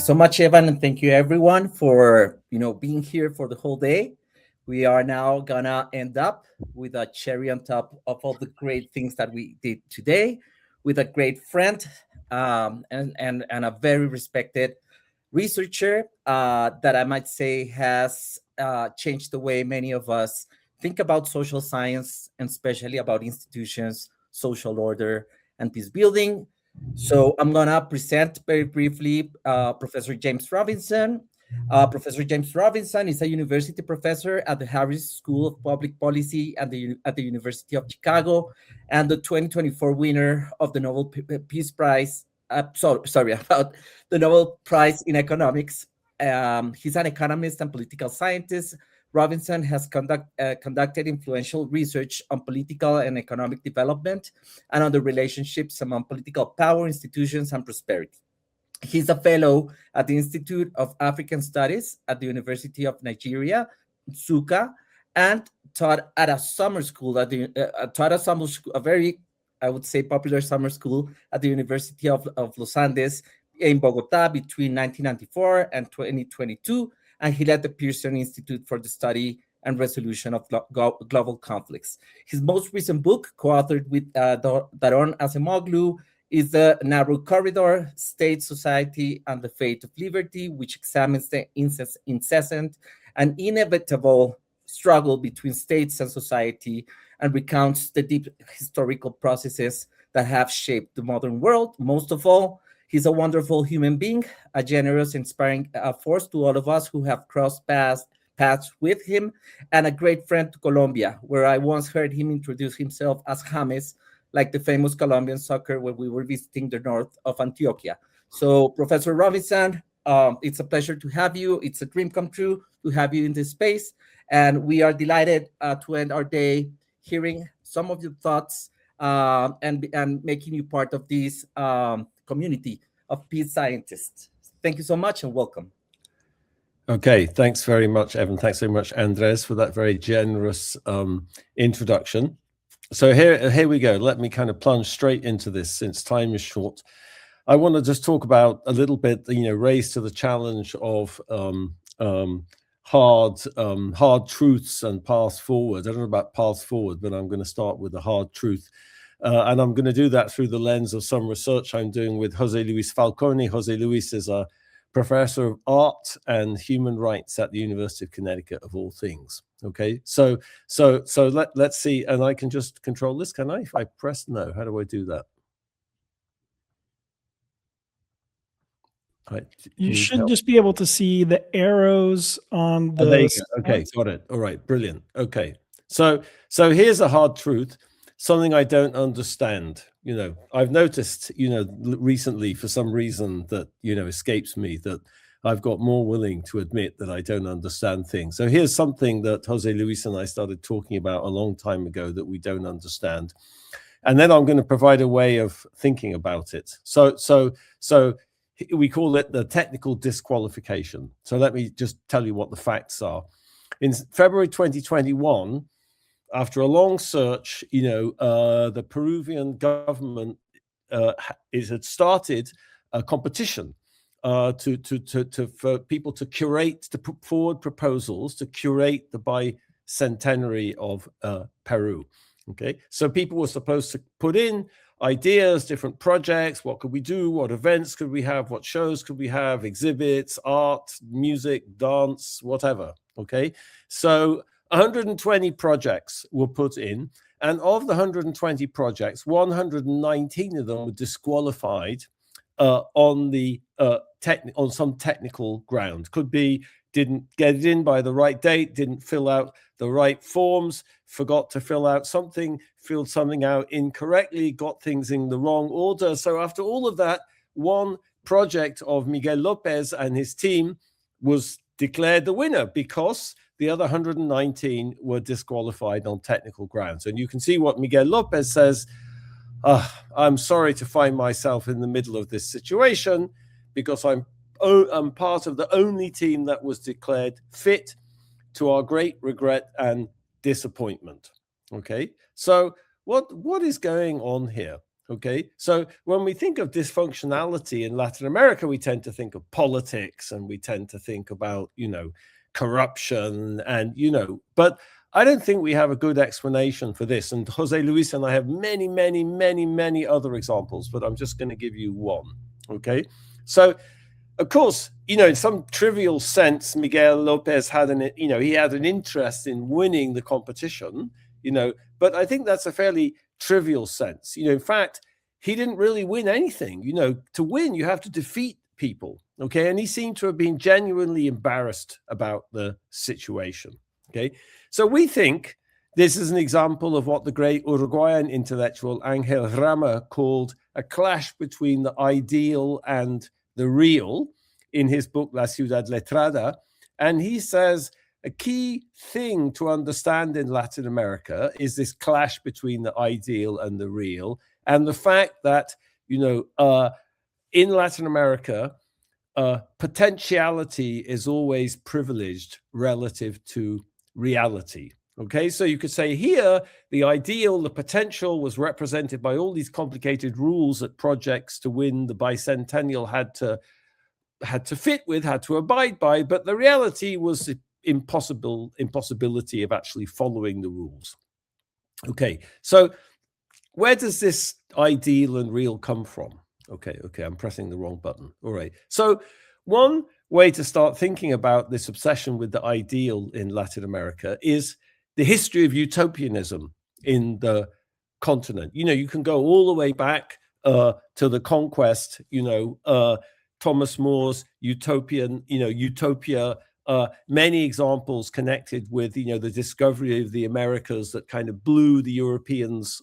you so much, Evan, and thank you everyone for being here for the whole day. We are now gonna end up with a cherry on top of all the great things that we did today, with a great friend and a very respected researcher that I might say has changed the way many of us think about social science and especially about institutions, social order, and peace building. So I'm gonna present very briefly Professor James Robinson. Professor James Robinson is a university professor at the Harris School of Public Policy at the University of Chicago, and the 2024 winner of the Nobel Peace Prize. Sorry about the Nobel Prize in Economics. He's an economist and political scientist. Robinson has conducted influential research on political and economic development and on the relationships among political power, institutions, and prosperity. He's a fellow at the Institute of African Studies at the University of Nigeria, Nsukka, and taught at a summer school a very, I would say, popular summer school at the University of Los Andes in Bogota between 1994 and 2022, and he led the Pearson Institute for the Study and Resolution of Global Conflicts. His most recent book, co-authored with Daron Acemoglu, is The Narrow Corridor, State, Society, and the Fate of Liberty, which examines the incessant and inevitable struggle between states and society and recounts the deep historical processes that have shaped the modern world. Most of all, he's a wonderful human being, a generous, inspiring force to all of us who have crossed paths with him, and a great friend to Colombia, where I once heard him introduce himself as James, like the famous Colombian soccer when we were visiting the north of Antioquia. So, Professor Robinson, it's a pleasure to have you. It's a dream come true to have you in this space. And we are delighted to end our day hearing some of your thoughts and making you part of this community of peace scientists. Thank you so much and welcome. Okay, thanks very much, Evan. Thanks very much, Andres, for that very generous introduction. So here we go. Let me kind of plunge straight into this since time is short. I want to just talk about a little bit, raise to the challenge of hard truths and paths forward. I don't know about paths forward, but I'm going to start with a hard truth. And I'm going to do that through the lens of some research I'm doing with Jose Luis Falcone. Jose Luis is a professor of art and human rights at the University of Connecticut, of all things. Okay, so let's see, and I can just control this, can I? If I press no, how do I do that? You should just be able to see the arrows on the. Oh, there you go. Okay, got it. All right, brilliant. Okay, so here's a hard truth, something I don't understand. I've noticed, recently for some reason that escapes me, that I've got more willing to admit that I don't understand things. So here's something that Jose Luis and I started talking about a long time ago that we don't understand. And then I'm going to provide a way of thinking about it. So we call it the technical disqualification. So let me just tell you what the facts are. In February 2021, after a long search, the Peruvian government had started a competition for people to put forward proposals to curate the bicentenary of Peru. Okay, so people were supposed to put in ideas, different projects. What could we do? What events could we have? What shows could we have? Exhibits, art, music, dance, whatever. Okay, so 120 projects were put in, and of the 120 projects, 119 of them were disqualified on some technical ground. Could be didn't get it in by the right date, didn't fill out the right forms, forgot to fill filled something out incorrectly, got things in the wrong order. So after all of that, one project of Miguel Lopez and his team was declared the winner because the other 119 were disqualified on technical grounds. And you can see what Miguel Lopez says: I'm sorry to find myself in the middle of this situation because I'm part of the only team that was declared fit, to our great regret and disappointment. Okay, so what is going on here? Okay, so when we think of dysfunctionality in Latin America, we tend to think of politics, and we tend to think about, corruption, and, but I don't think we have a good explanation for this. And Jose Luis and I have many, many, many, many other examples, but I'm just going to give you one. Okay, so of course, in some trivial sense, Miguel Lopez had he had an interest in winning the competition, but I think that's a fairly trivial sense. In fact, he didn't really win anything. To win, you have to defeat people. Okay, and he seemed to have been genuinely embarrassed about the situation. Okay, so we think this is an example of what the great Uruguayan intellectual Angel Rama called a clash between the ideal and the real in his book La Ciudad Letrada. And he says a key thing to understand in Latin America is this clash between the ideal and the real, and the fact that, in Latin America, potentiality is always privileged relative to reality. Okay, so you could say here, the ideal, the potential was represented by all these complicated rules that projects to win the bicentennial had to fit with, had to abide by, but the reality was the impossibility of actually following the rules. Okay, so where does this ideal and real come from? Okay, I'm pressing the wrong button. All right, so one way to start thinking about this obsession with the ideal in Latin America is the history of utopianism in the continent. You can go all the way back to the conquest, Thomas More's Utopia, many examples connected with, the discovery of the Americas that kind of blew the Europeans'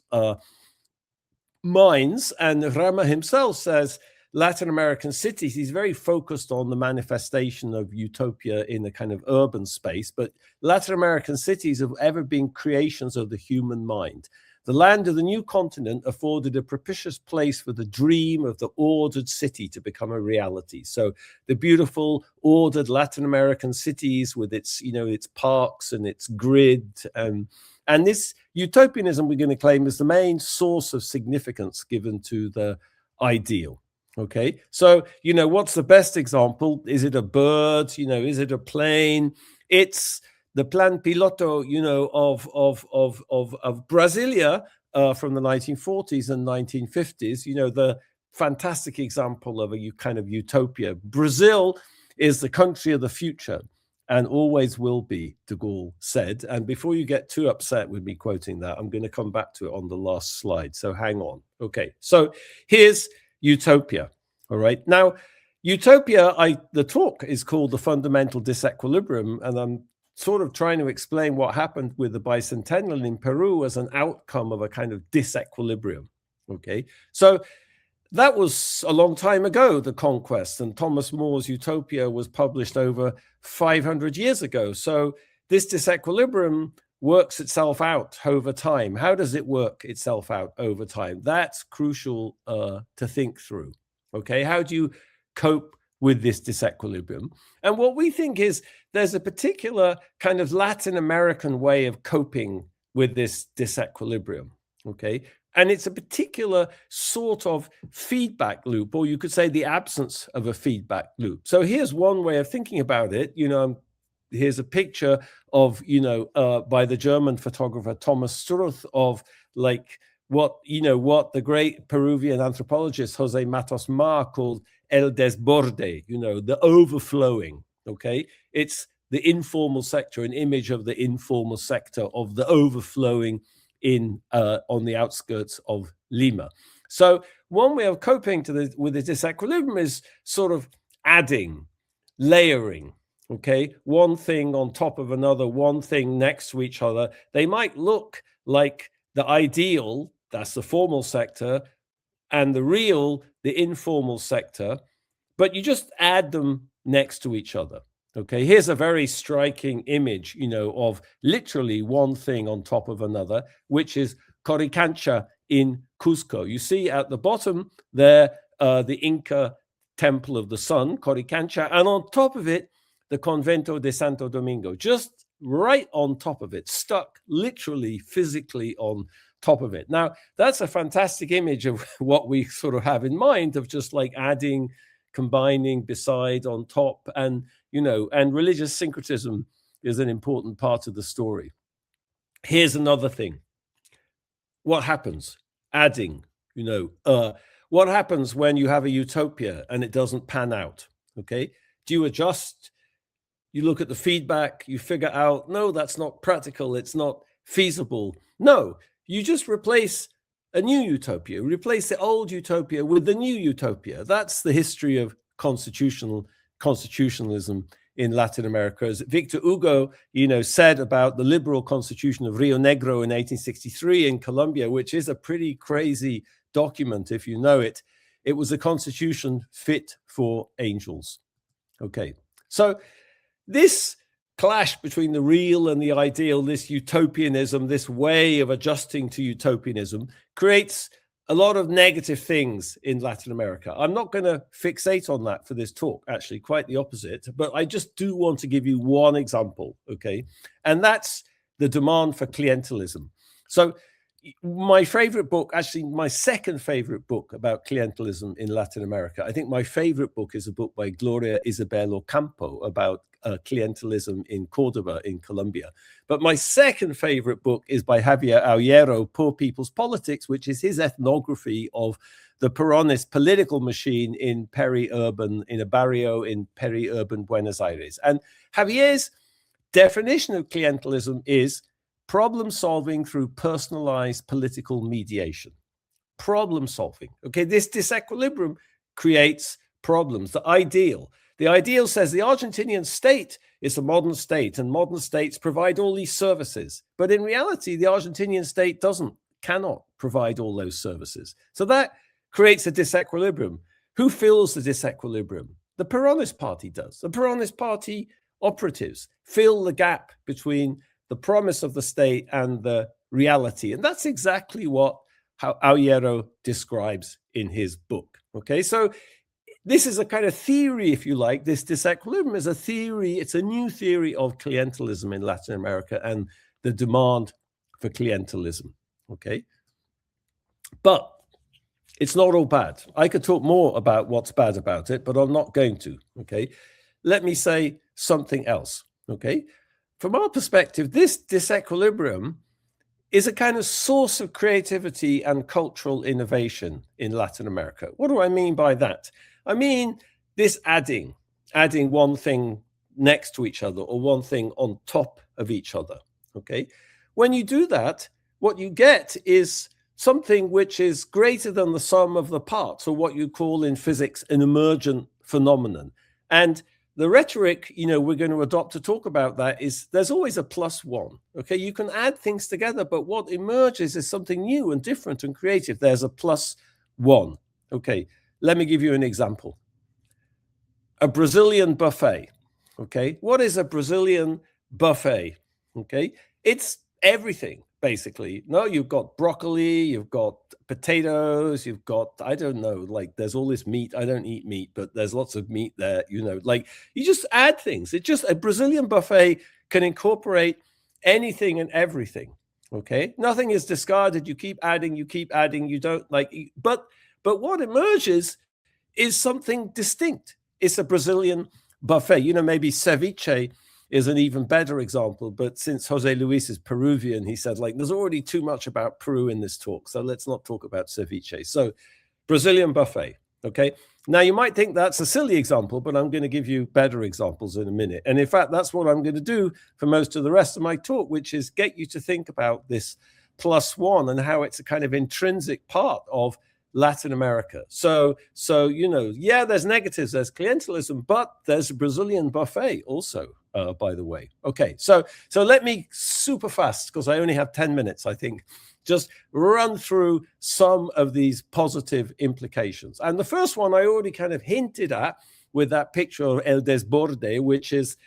minds. And Rama himself says Latin American cities, he's very focused on the manifestation of utopia in a kind of urban space, but Latin American cities have ever been creations of the human mind. The land of the new continent afforded a propitious place for the dream of the ordered city to become a reality. So the beautiful, ordered Latin American cities with its, its parks and its grid, and this utopianism, we're going to claim, is the main source of significance given to the ideal. Okay, so, what's the best example? Is it a bird? Is it a plane? It's the Plan Piloto, of Brasilia from the 1940s and 1950s, the fantastic example of a kind of utopia. Brazil is the country of the future and always will be, de Gaulle said. And before you get too upset with me quoting that, I'm going to come back to it on the last slide. So hang on. Okay, so here's utopia. All right. Now, utopia, the talk is called The Fundamental Disequilibrium, and I'm sort of trying to explain what happened with the bicentennial in Peru as an outcome of a kind of disequilibrium. Okay, so that was a long time ago, the conquest, and Thomas More's Utopia was published over 500 years ago. So this disequilibrium works itself out over time. How does it work itself out over time? That's crucial to think through. Okay, how do you cope with this disequilibrium? And what we think is there's a particular kind of Latin American way of coping with this disequilibrium. Okay, and it's a particular sort of feedback loop, or you could say the absence of a feedback loop. So here's one way of thinking about it. Here's a picture of, by the German photographer Thomas Struth of what the great Peruvian anthropologist Jose Matos Mar called el desborde, the overflowing. Okay, it's the informal sector, an image of the informal sector of the overflowing in on the outskirts of Lima. So one way of coping with the disequilibrium is sort of adding, layering. Okay, one thing on top of another, one thing next to each other. They might look like the ideal, that's the formal sector, and the real, the informal sector, but you just add them next to each other. Okay, here's a very striking image, of literally one thing on top of another, which is Coricancha in Cusco. You see at the bottom there, the Inca Temple of the Sun, Coricancha, and on top of it, the Convento de Santo Domingo, just right on top of it, stuck literally physically on top of it. Now, that's a fantastic image of what we sort of have in mind of just like adding, combining, beside, on top, and, you know, and religious syncretism is an important part of the story. Here's another thing. What happens? Adding, you know, what happens when you have a utopia and it doesn't pan out? Okay. Do you adjust? You look at the feedback, you figure out, no, that's not practical. It's not feasible. No, you just replace a new utopia, replace the old utopia with the new utopia. That's the history of constitutionalism in Latin America. As Victor Hugo, you know, said about the liberal constitution of Rio Negro in 1863 in Colombia, which is a pretty crazy document if you know it. It was a constitution fit for angels. Okay, so this clash between the real and the ideal, this utopianism, this way of adjusting to utopianism, creates a lot of negative things in Latin America. I'm not going to fixate on that for this talk, actually, quite the opposite, but I just do want to give you one example, okay? And that's the demand for clientelism. So my favorite book, actually my second favorite book about clientelism in Latin America, I think my favorite book is a book by Gloria Isabel Ocampo about clientelism in Cordoba in Colombia. But my second favorite book is by Javier Aullero, Poor People's Politics, which is his ethnography of the Peronist political machine in a barrio in peri-urban Buenos Aires. And Javier's definition of clientelism is problem solving through personalized political mediation. Problem solving. Okay, this disequilibrium creates problems. The ideal says the Argentinian state is a modern state and modern states provide all these services. But in reality, the Argentinian state cannot provide all those services. So that creates a disequilibrium. Who fills the disequilibrium? The Peronist party does. The Peronist party operatives fill the gap between the promise of the state and the reality. And that's exactly how Aullero describes in his book. Okay, so this is a kind of theory, if you like. This disequilibrium is a theory. It's a new theory of clientelism in Latin America and the demand for clientelism. Okay, but it's not all bad. I could talk more about what's bad about it, but I'm not going to. Okay, let me say something else. Okay, from our perspective, this disequilibrium is a kind of source of creativity and cultural innovation in Latin America. What do I mean by that? I mean this adding one thing next to each other or one thing on top of each other, okay? When you do that, what you get is something which is greater than the sum of the parts, or what you call in physics an emergent phenomenon. And the rhetoric, you know, we're going to adopt to talk about that is there's always a plus one, okay? You can add things together, but what emerges is something new and different and creative. There's a plus one, okay? Let me give you an example. A Brazilian buffet, okay? What is a Brazilian buffet, okay? It's everything, basically. No, you've got broccoli, you've got potatoes, you've got, I don't know, like there's all this meat. I don't eat meat, but there's lots of meat there, you know, like you just add things. It just, a Brazilian buffet can incorporate anything and everything, okay? Nothing is discarded. You keep adding, you don't like, but what emerges is something distinct. It's a Brazilian buffet. You know, maybe ceviche is an even better example, but since Jose Luis is Peruvian, he said, like, there's already too much about Peru in this talk, so let's not talk about ceviche. So Brazilian buffet, okay? Now, you might think that's a silly example, but I'm going to give you better examples in a minute. And in fact, that's what I'm going to do for most of the rest of my talk, which is get you to think about this plus one and how it's a kind of intrinsic part of Latin America. So you know, yeah, there's negatives, there's clientelism, but there's a Brazilian buffet also, by the way. Okay, so let me super fast, because I only have 10 minutes, I think, just run through some of these positive implications. And the first one I already kind of hinted at with that picture of El Desborde, which is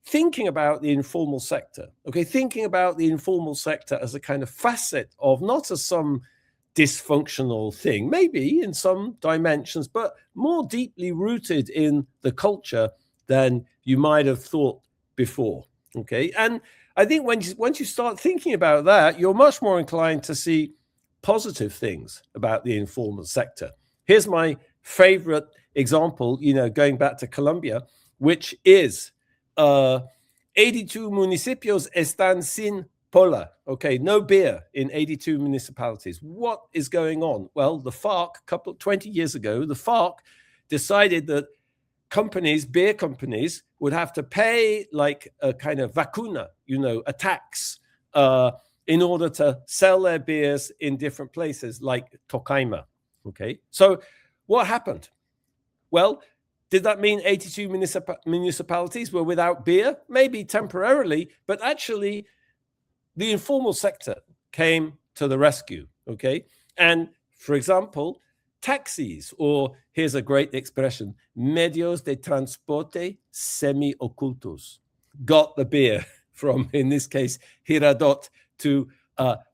thinking about the informal sector. Okay, thinking about the informal sector as a kind of facet of, not as some dysfunctional thing, maybe in some dimensions, but more deeply rooted in the culture than you might have thought before. Okay, and I think once you start thinking about that, you're much more inclined to see positive things about the informal sector. Here's my favorite example, going back to Colombia, which is 82 municipios están sin pola. Okay, no beer in 82 municipalities. What is going on? Well, the FARC, 20 years ago, the FARC decided that beer companies would have to pay like a kind of vacuna, a tax, in order to sell their beers in different places like Tocaima. Okay, so what happened? Well, did that mean 82 municipalities were without beer? Maybe temporarily, but actually the informal sector came to the rescue. Okay, and for example, taxis, or here's a great expression, medios de transporte semi-ocultos, got the beer from, in this case, Girardot to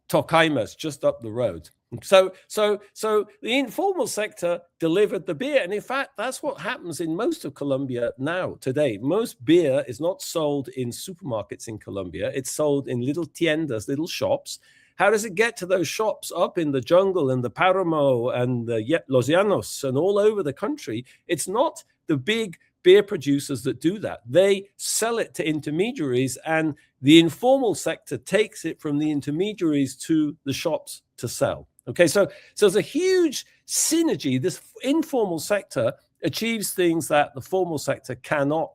Tocaimas, just up the road. So the informal sector delivered the beer. And in fact, that's what happens in most of Colombia now, today. Most beer is not sold in supermarkets in Colombia. It's sold in little tiendas, little shops. How does it get to those shops up in the jungle and the Paramo and the Los Llanos and all over the country? It's not the big beer producers that do that. They sell it to intermediaries, and the informal sector takes it from the intermediaries to the shops to sell. Okay, so there's a huge synergy. This informal sector achieves things that the formal sector cannot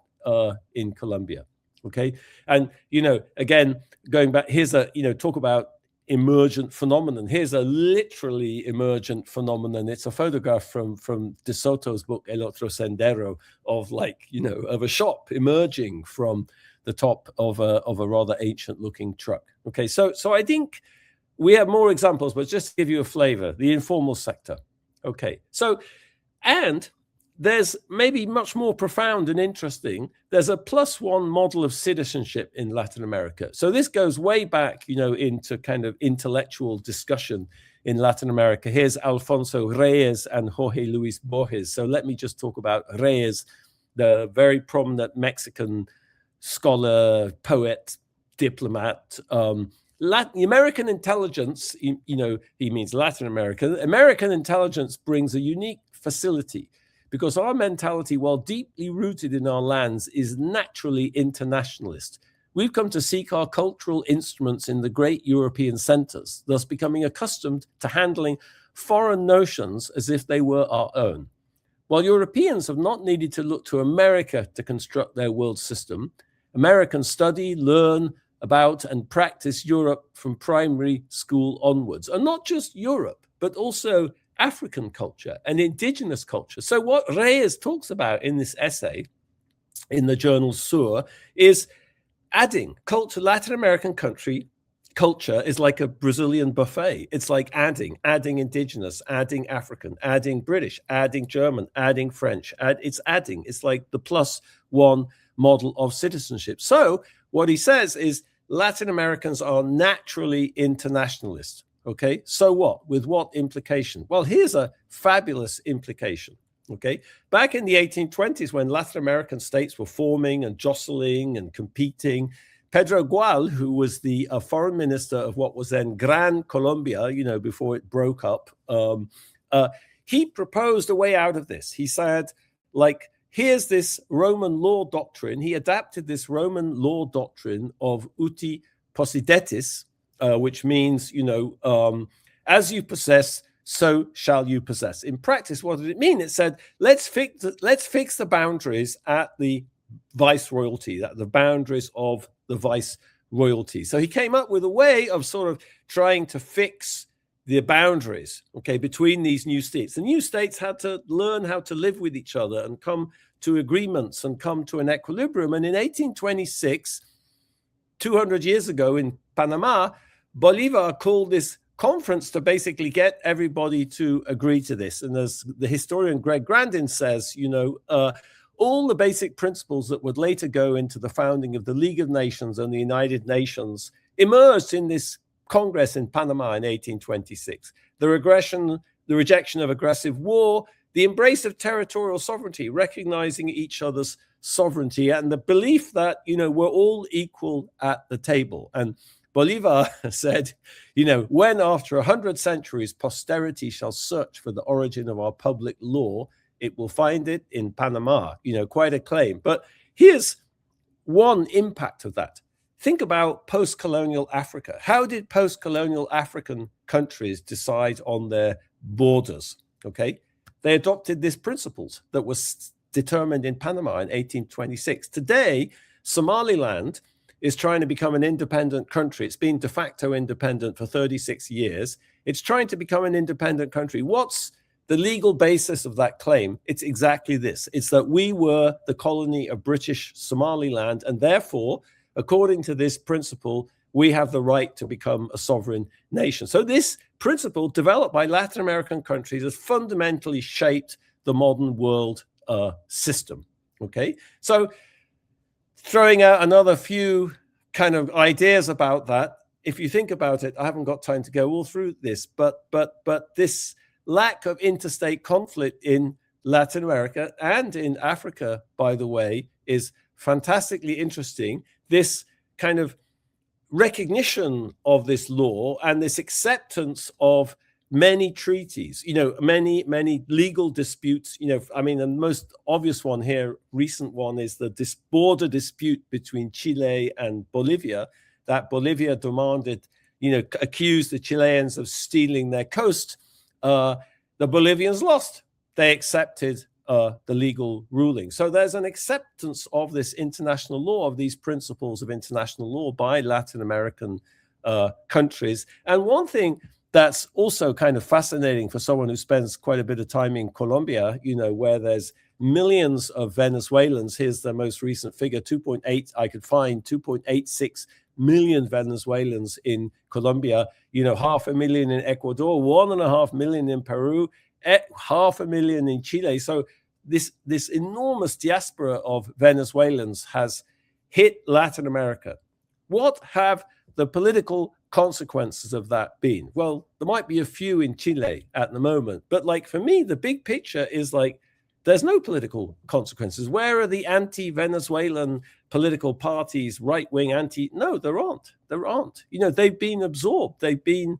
in Colombia. Okay, and again, going back, here's talk about emergent phenomenon. Here's a literally emergent phenomenon. It's a photograph from De Soto's book El Otro Sendero of of a shop emerging from the top of a rather ancient looking truck. Okay, so I think we have more examples, but just to give you a flavor, the informal sector. Okay, so, and there's maybe much more profound and interesting. There's a +1 model of citizenship in Latin America. So this goes way back, into kind of intellectual discussion in Latin America. Here's Alfonso Reyes and Jorge Luis Borges. So let me just talk about Reyes, the very prominent Mexican scholar, poet, diplomat. American intelligence, he means Latin American. American intelligence brings a unique facility, because our mentality, while deeply rooted in our lands, is naturally internationalist. We've come to seek our cultural instruments in the great European centers, thus becoming accustomed to handling foreign notions as if they were our own. While Europeans have not needed to look to America to construct their world system, Americans study, learn about, and practice Europe from primary school onwards. And not just Europe, but also African culture and indigenous culture. So what Reyes talks about in this essay in the journal Sur is adding culture. Latin American culture is like a Brazilian buffet. It's like adding indigenous, adding African, adding British, adding German, adding French. It's adding. It's like the +1 model of citizenship. So what he says is Latin Americans are naturally internationalist. Okay, so what? With what implication? Well, here's a fabulous implication. Okay, back in the 1820s, when Latin American states were forming and jostling and competing, Pedro Gual, who was the foreign minister of what was then Gran Colombia, before it broke up, he proposed a way out of this. He said, here's this Roman law doctrine. He adapted this Roman law doctrine of uti possidetis, which means, as you possess, so shall you possess. In practice, what did it mean? It said, let's fix the boundaries at the viceroyalty, at the boundaries of the viceroyalty. So he came up with a way of sort of trying to fix the boundaries, between these new states. The new states had to learn how to live with each other and come to agreements and come to an equilibrium. And in 1826, 200 years ago in Panama, Bolivar called this conference to basically get everybody to agree to this. And as the historian Greg Grandin says, all the basic principles that would later go into the founding of the League of Nations and the United Nations emerged in this Congress in Panama in 1826. The rejection of aggressive war, the embrace of territorial sovereignty, recognizing each other's sovereignty and the belief that, we're all equal at the table. And Bolivar said, when after 100 centuries posterity shall search for the origin of our public law, it will find it in Panama. Quite a claim. But here's one impact of that. Think about post-colonial Africa. How did post-colonial African countries decide on their borders? Okay, they adopted these principles that was determined in Panama in 1826. Today, Somaliland is trying to become an independent country. It's been de facto independent for 36 years. It's trying to become an independent country. What's the legal basis of that claim? It's exactly this. It's that we were the colony of British Somaliland, and therefore, according to this principle, we have the right to become a sovereign nation. So this principle, developed by Latin American countries, has fundamentally shaped the modern world system. Okay, so throwing out another few kind of ideas about that. If you think about it, I haven't got time to go all through this, but this lack of interstate conflict in Latin America and in Africa, by the way, is fantastically interesting. This kind of recognition of this law and this acceptance of many treaties, many legal disputes, I mean, the most obvious one here, recent one, is the border dispute between Chile and Bolivia, that Bolivia demanded, accused the Chileans of stealing their coast. The Bolivians lost. They accepted the legal ruling. So there's an acceptance of this international law, of these principles of international law by Latin American countries. And one thing that's also kind of fascinating for someone who spends quite a bit of time in Colombia, where there's millions of Venezuelans. Here's the most recent figure, 2.86 million Venezuelans in Colombia, 500,000 in Ecuador, 1.5 million in Peru, 500,000 in Chile. So this enormous diaspora of Venezuelans has hit Latin America. What have the political consequences of that been? Well, there might be a few in Chile at the moment, but for me, the big picture is there's no political consequences. Where are the anti-Venezuelan political parties, right-wing No, there aren't. They've been absorbed. They've been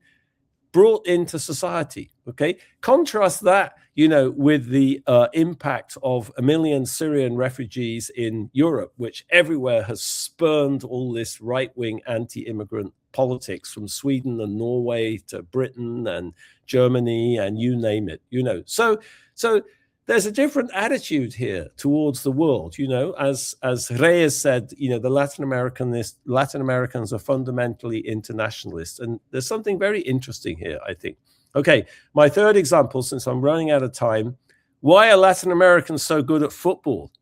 brought into society. Okay, contrast that, with the impact of 1 million Syrian refugees in Europe, which everywhere has spurned all this right-wing anti-immigrant politics, from Sweden and Norway to Britain and Germany and you name it. So there's a different attitude here towards the world. As Reyes said, the Latin Americans are fundamentally internationalists, and there's something very interesting here, I think. Okay, my third example, since I'm running out of time. Why are Latin Americans so good at football?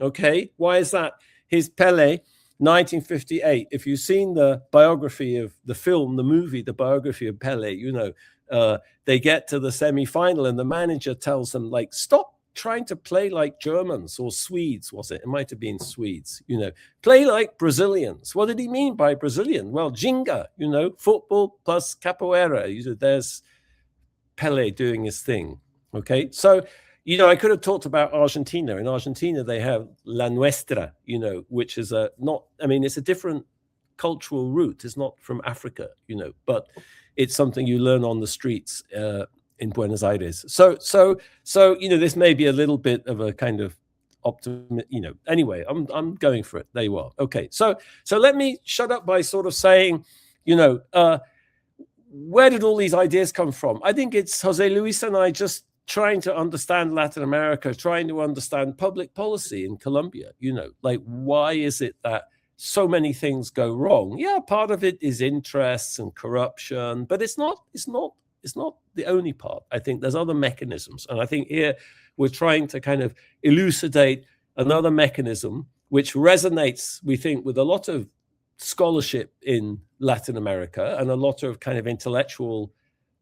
Okay, why is that? Here's Pelé, 1958. If you've seen the biography of the film, the movie, the biography of Pelé, they get to the semi-final and the manager tells them, stop trying to play like Germans or Swedes, was it? It might have been Swedes, play like Brazilians. What did he mean by Brazilian? Well, ginga, football plus capoeira. There's Pelé doing his thing. Okay, so I could have talked about Argentina. In Argentina, they have La Nuestra, which is it's a different cultural root. It's not from Africa, but it's something you learn on the streets in Buenos Aires. So this may be a little bit of a kind of optimism. Anyway, I'm going for it. There you are. Okay, so let me shut up by sort of saying, where did all these ideas come from? I think it's Jose Luis and I just trying to understand Latin America, trying to understand public policy in Colombia. Why is it that so many things go wrong? Yeah, part of it is interests and corruption, but it's not the only part. I think there's other mechanisms, and I think here we're trying to kind of elucidate another mechanism which resonates, we think, with a lot of scholarship in Latin America and a lot of kind of intellectual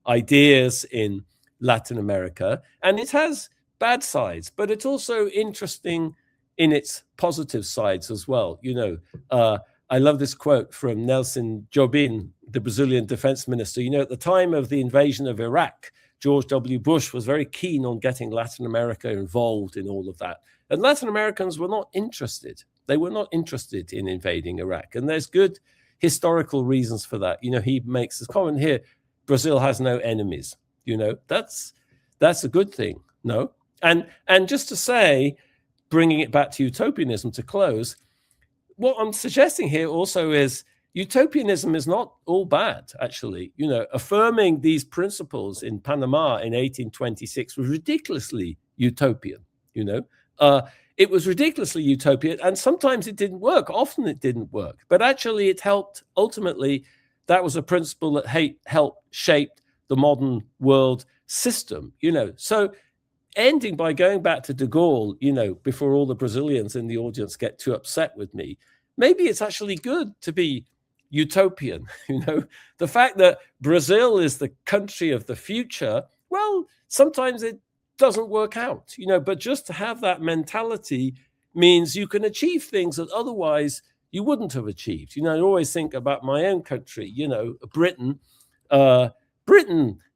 ideas in Latin America. And it has bad sides, but it's also interesting in its positive sides as well. I love this quote from Nelson Jobim, the Brazilian defense minister. At the time of the invasion of Iraq, George W. Bush was very keen on getting Latin America involved in all of that. And Latin Americans were not interested. They were not interested in invading Iraq. And there's good historical reasons for that. He makes this comment here, Brazil has no enemies. That's a good thing, no? And just to say, bringing it back to utopianism to close, what I'm suggesting here also is utopianism is not all bad, actually. Affirming these principles in Panama in 1826 was ridiculously utopian. It was ridiculously utopian, and sometimes it didn't work. Often it didn't work, but actually it helped. Ultimately, that was a principle that helped shape the modern world system. So ending by going back to de Gaulle, before all the Brazilians in the audience get too upset with me, maybe it's actually good to be utopian. The fact that Brazil is the country of the future, well, sometimes it doesn't work out, but just to have that mentality means you can achieve things that otherwise you wouldn't have achieved. I always think about my own country, Britain.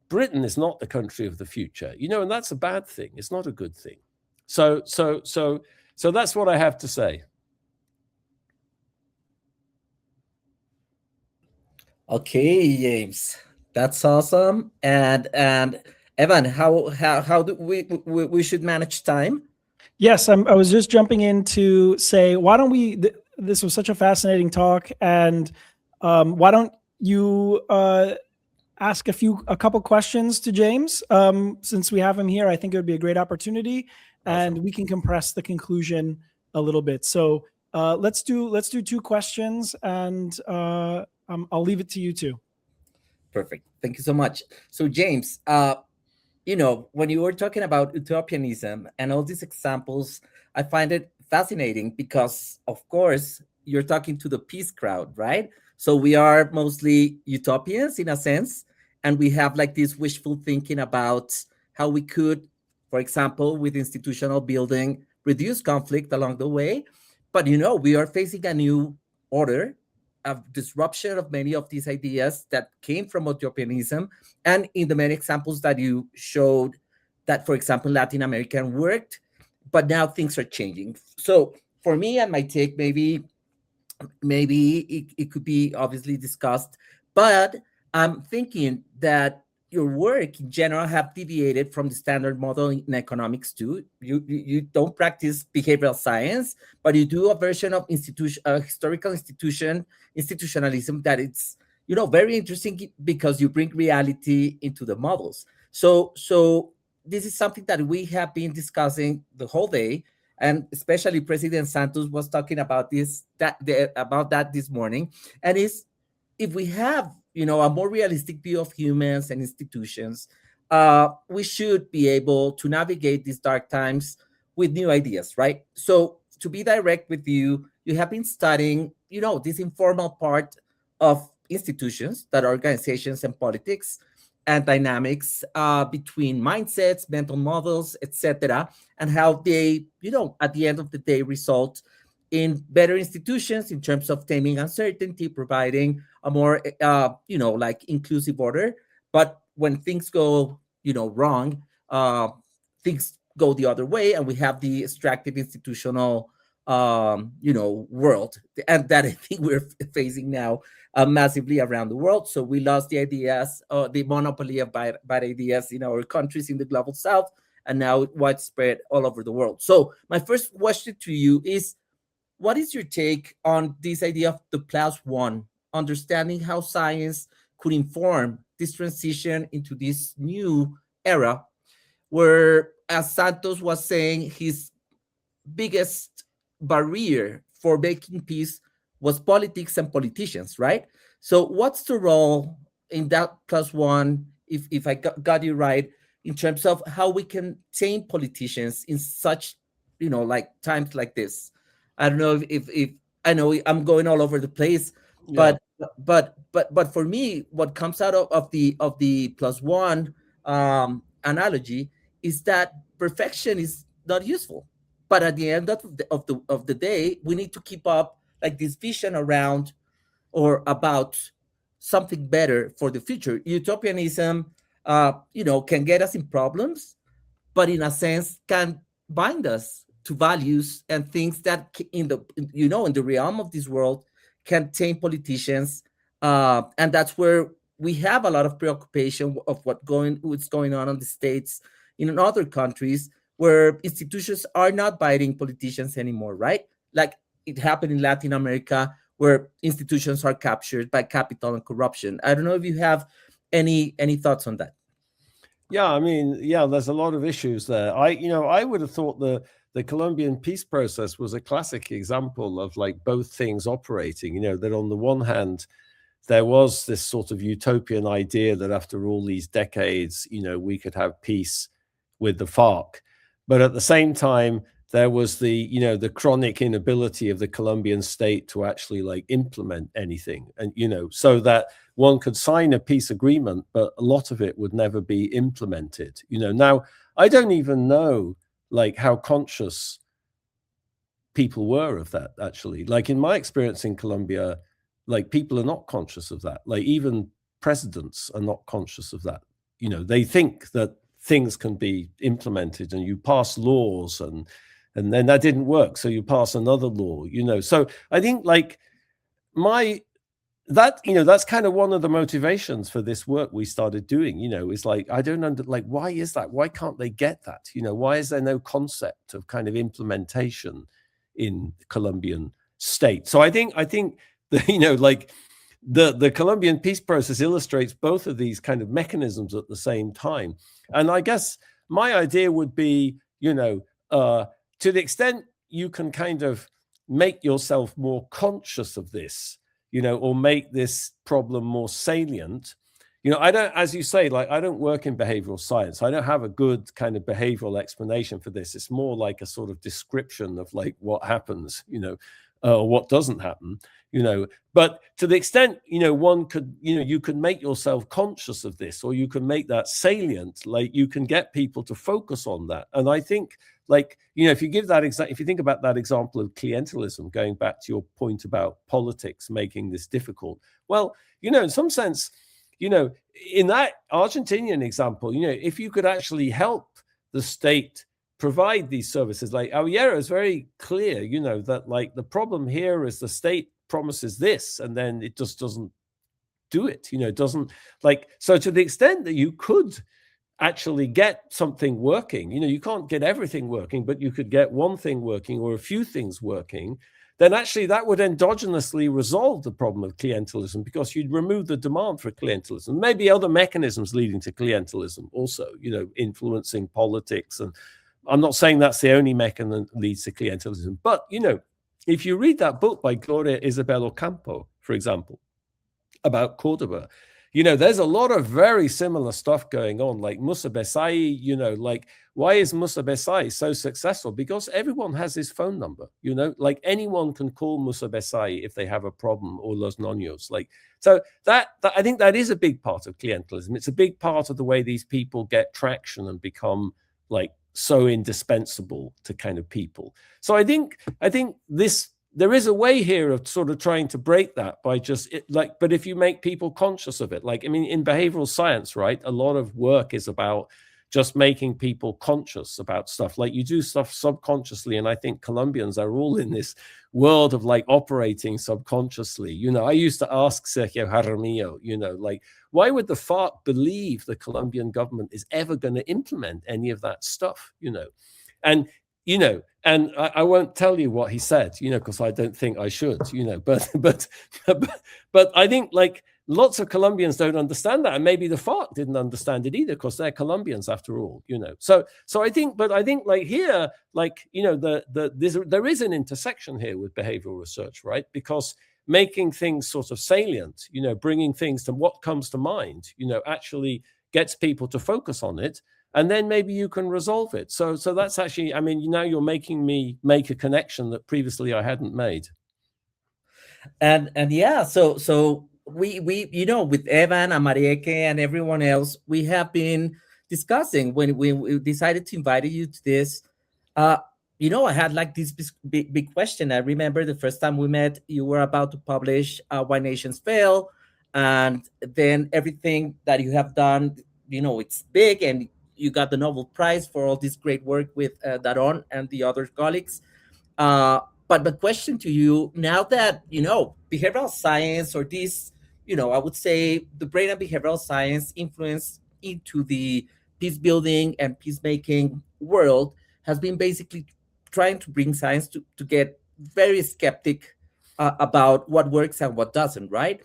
Britain is not the country of the future, and that's a bad thing. It's not a good thing. So that's what I have to say. Okay, James, that's awesome. And Evan, how do we should manage time? Yes, I was just jumping in to say, why don't we? This was such a fascinating talk, and why don't you ask a couple questions to James? Since we have him here, I think it would be a great opportunity, and we can compress the conclusion a little bit. So let's do 2 questions, and I'll leave it to you two. Perfect. Thank you so much. So James, when you were talking about utopianism and all these examples, I find it fascinating because, of course, you're talking to the peace crowd, right? So we are mostly utopians in a sense, and we have like this wishful thinking about how we could, for example, with institutional building, reduce conflict along the way. But, we are facing a new order of disruption of many of these ideas that came from utopianism. And in the many examples that you showed that, for example, Latin American worked, but now things are changing. So for me and my take, maybe it could be obviously discussed, but I'm thinking that your work in general have deviated from the standard model in economics too. You don't practice behavioral science, but you do a version of historical institutionalism that it's very interesting because you bring reality into the models. So this is something that we have been discussing the whole day, and especially President Santos was talking about that this morning. And is if we have a more realistic view of humans and institutions, we should be able to navigate these dark times with new ideas, right? So to be direct with you, you have been studying, this informal part of institutions, that are organizations and politics, and dynamics between mindsets, mental models, etc., and how they, at the end of the day, result in better institutions in terms of taming uncertainty, providing a more, inclusive order. But when things go, wrong, things go the other way, and we have the extractive institutional, world, and that I think we're facing now massively around the world. So we lost the ideas, the monopoly of bad ideas in our countries in the global south, and now widespread all over the world. So my first question to you is, what is your take on this idea of the +1, understanding how science could inform this transition into this new era where, as Santos was saying, his biggest barrier for making peace was politics and politicians, right? So what's the role in that +1, if I got you right, in terms of how we can tame politicians in such, times like this? I don't know if I know I'm going all over the place, Yeah. but for me, what comes out of the +1 analogy is that perfection is not useful. But at the end of the day, we need to keep up like this vision around or about something better for the future. Utopianism, can get us in problems, but in a sense can bind us to values and things that in the realm of this world can tame politicians, and that's where we have a lot of preoccupation of what's going on in the States, in other countries where institutions are not biting politicians anymore, right? Like it happened in Latin America, where institutions are captured by capital and corruption. I don't know if you have any thoughts on that. Yeah, I mean, yeah, there's a lot of issues there. I would have thought the Colombian peace process was a classic example of like both things operating. That on the one hand, there was this sort of utopian idea that after all these decades, we could have peace with the FARC, but at the same time, there was the chronic inability of the Colombian state to actually like implement anything, and so that one could sign a peace agreement, but a lot of it would never be implemented. Now I don't even know like how conscious people were of that, actually. Like in my experience in Colombia, like people are not conscious of that. Like even presidents are not conscious of that. They think that things can be implemented and you pass laws and then that didn't work, so you pass another law. So I think like that's kind of one of the motivations for this work we started doing. Is like, I don't why is that? Why can't they get that? Why is there no concept of kind of implementation in the Colombian state? So I think the Colombian peace process illustrates both of these kind of mechanisms at the same time. And I guess my idea would be, to the extent you can kind of make yourself more conscious of this, or make this problem more salient. I don't, as you say, like I don't work in behavioral science. I don't have a good kind of behavioral explanation for this. It's more like a sort of description of like what happens, or what doesn't happen, but to the extent, one could, you can make yourself conscious of this, or you can make that salient, like you can get people to focus on that. And I think like, if you give that if you think about that example of clientelism, going back to your point about politics making this difficult, well, in some sense, in that Argentinian example, if you could actually help the state provide these services, like Aguilera is very clear, that like the problem here is the state promises this and then it just doesn't do it, it doesn't like, so to the extent that you could actually get something working, you can't get everything working, but you could get one thing working or a few things working, then actually that would endogenously resolve the problem of clientelism, because you'd remove the demand for clientelism. Maybe other mechanisms leading to clientelism also, influencing politics. And I'm not saying that's the only mechanism that leads to clientelism, but, if you read that book by Gloria Isabel Ocampo, for example, about Cordoba, there's a lot of very similar stuff going on, like Musa Besai, like why is Musa Besai so successful? Because everyone has his phone number, like anyone can call Musa Besai if they have a problem, or Los Noños. Like, so that I think that is a big part of clientelism. It's a big part of the way these people get traction and become like so indispensable to kind of people. So I think there is a way here of sort of trying to break that by just but if you make people conscious of it, like, I mean, in behavioral science, right, a lot of work is about just making people conscious about stuff. Like you do stuff subconsciously. And I think Colombians are all in this world of like operating subconsciously. I used to ask Sergio Jaramillo, like, why would the FARC believe the Colombian government is ever going to implement any of that stuff, And I won't tell you what he said, because I don't think I should, but I think like lots of Colombians don't understand that. And maybe the FARC didn't understand it either, because they're Colombians after all, So I think like here, like, there is an intersection here with behavioral research, right? Because making things sort of salient, bringing things to what comes to mind, actually gets people to focus on it. And then maybe you can resolve it. So that's actually, I mean, now you're making me make a connection that previously I hadn't made. And yeah, so we with Evan and Marieke and everyone else, we have been discussing when we decided to invite you to this. I had like this big question. I remember the first time we met, you were about to publish Why Nations Fail, and then everything that you have done, it's big, and you got the Nobel Prize for all this great work with Daron and the other colleagues. Uh, but the question to you now that behavioral science, or this, I would say the brain and behavioral science influence into the peace building and peacemaking world, has been basically trying to bring science to get very skeptic about what works and what doesn't, right?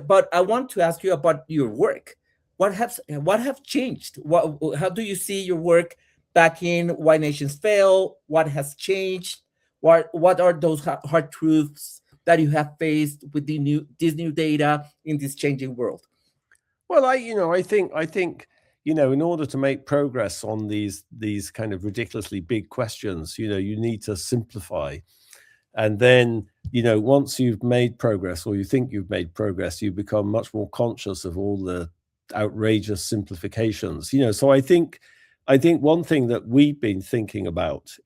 But I want to ask you about your work. What have changed? How do you see your work back in Why Nations Fail? What has changed? What are those hard truths that you have faced with this new data in this changing world? Well, I think, in order to make progress on these kind of ridiculously big questions, you need to simplify. And then, once you've made progress, or you think you've made progress, you become much more conscious of all the outrageous simplifications. So I think one thing that we've been thinking about,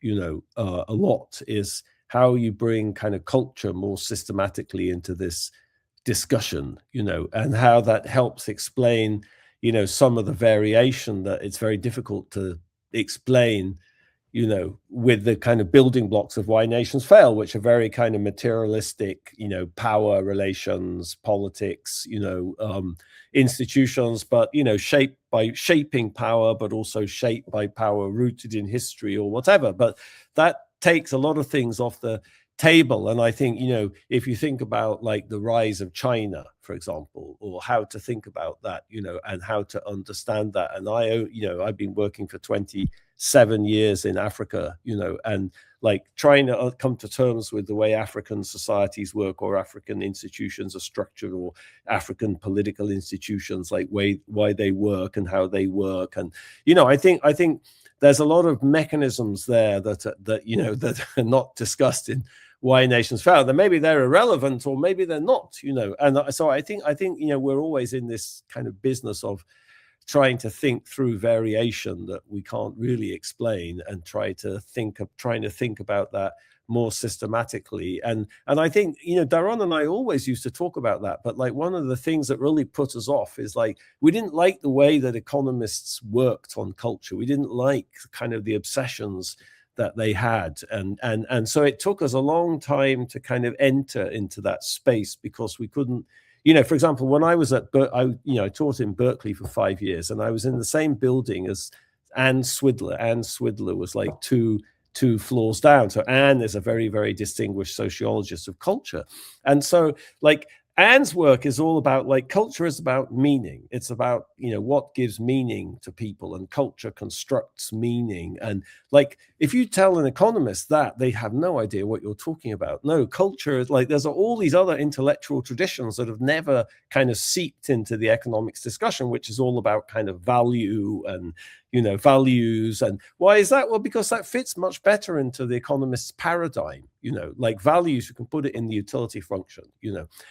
a lot, is how you bring kind of culture more systematically into this discussion, and how that helps explain, some of the variation that it's very difficult to explain, with the kind of building blocks of Why Nations Fail, which are very kind of materialistic, power relations, politics, institutions, but, shaped by shaping power, but also shaped by power rooted in history or whatever. But that takes a lot of things off the table. And I think, if you think about like the rise of China, for example, or how to think about that, and how to understand that. And I've been working for 27 years in Africa, and like trying to come to terms with the way African societies work, or African institutions are structured, or African political institutions, like why they work and how they work. And, I think there's a lot of mechanisms there that are not discussed in Why Nations Fail. That maybe they're irrelevant, or maybe they're not, And so I think we're always in this kind of business of trying to think through variation that we can't really explain, and trying to think about that more systematically. And I think, Daron and I always used to talk about that, but like one of the things that really put us off is like, we didn't like the way that economists worked on culture. We didn't like kind of the obsessions that they had. And so it took us a long time to kind of enter into that space, because we couldn't, for example, when I was at I taught in Berkeley for 5 years, and I was in the same building as Anne Swidler. Anne Swidler was like two floors down. So Anne is a very, very distinguished sociologist of culture. And so like Anne's work is all about, like, culture is about meaning. It's about, what gives meaning to people, and culture constructs meaning. And like, if you tell an economist that, they have no idea what you're talking about. No, culture is like, there's all these other intellectual traditions that have never kind of seeped into the economics discussion, which is all about kind of value and, values. And why is that? Well, because that fits much better into the economist's paradigm, like values, you can put it in the utility function,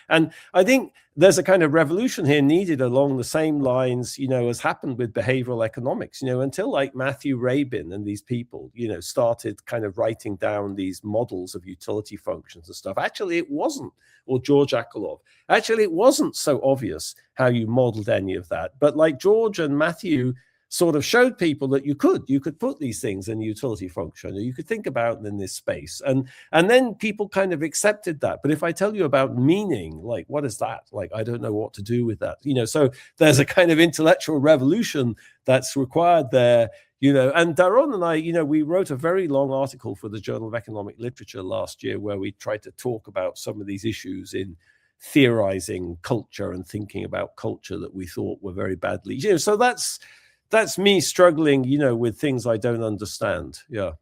And I think there's a kind of revolution here needed along the same lines, as happened with behavioral economics, until like Matthew Rabin and these people, started kind of writing down these models of utility functions and stuff. Actually, it wasn't, or George Akerlof, actually, it wasn't so obvious how you modeled any of that. But like George and Matthew sort of showed people that you could put these things in a utility function, or you could think about them in this space. And then people kind of accepted that. But if I tell you about meaning, like, what is that? Like, I don't know what to do with that. So there's a kind of intellectual revolution that's required there, and Daron and I, we wrote a very long article for the Journal of Economic Literature last year, where we tried to talk about some of these issues in theorizing culture and thinking about culture that we thought were very badly, so that's me struggling, with things I don't understand. Yeah.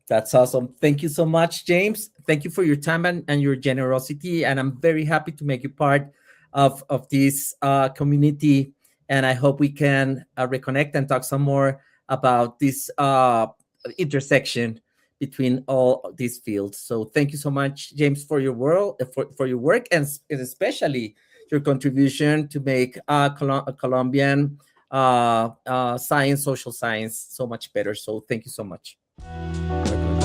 That's awesome. Thank you so much, James. Thank you for your time and your generosity. And I'm very happy to make you part of this community. And I hope we can reconnect and talk some more about this intersection between all these fields. So thank you so much, James, for your for your work, and especially your contribution to make Colombian science, social science, so much better. So thank you so much. Okay.